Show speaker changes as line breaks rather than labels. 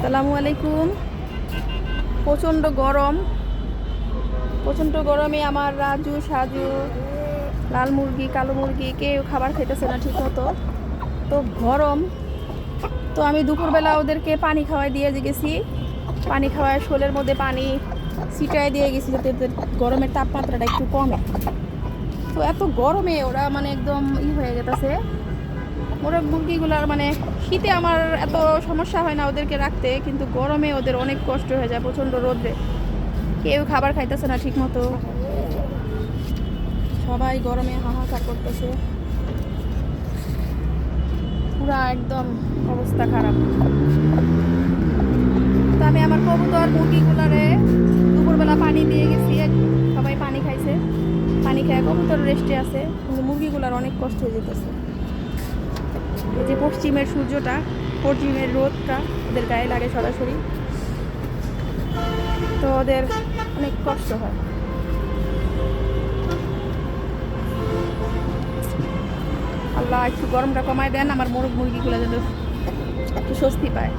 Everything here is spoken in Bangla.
আসসালামু আলাইকুম। প্রচণ্ড গরম, প্রচণ্ড গরমে আমার রাজু সাজু লাল মুরগি কালো মুরগি কেউ খাবার খাইতেছে না ঠিক মতো। তো গরম, তো আমি দুপুরবেলা ওদেরকে পানি খাওয়াই দিয়ে গেছি। পানি খাওয়ায় শোলের মধ্যে পানি ছিটায় দিয়ে গেছি যাতে ওদের গরমের তাপমাত্রাটা একটু কমে। তো এত গরমে ওরা মানে একদম হয়ে গেছে। ওরা মুরগিগুলার মানে শীতে আমার এত সমস্যা হয় না ওদেরকে রাখতে, কিন্তু গরমে ওদের অনেক কষ্ট হয়ে যায়। প্রচণ্ড রোদ্রে কেউ খাবার খাইতেছে না ঠিক মতো, সবাই গরমে হাহাকার করতেছে, পুরা একদম অবস্থা খারাপ। তো আমি আমার কবুতর মুরগিগুলারে দুপুরবেলা পানি দিয়ে গেছি, সবাই পানি খাইছে, পানি খেয়ে কবুতর রেস্টে আছে, কিন্তু মুরগিগুলার অনেক কষ্ট হয়ে যেতেছে। এই যে পশ্চিমের সূর্যটা, পশ্চিমের রোদটা ওদের গায়ে লাগে সরাসরি, তো ওদের অনেক কষ্ট হয়। আল্লাহ একটু গরমটা কমায় দেন, আমার মুরগিগুলো যেন একটু স্বস্তি পায়।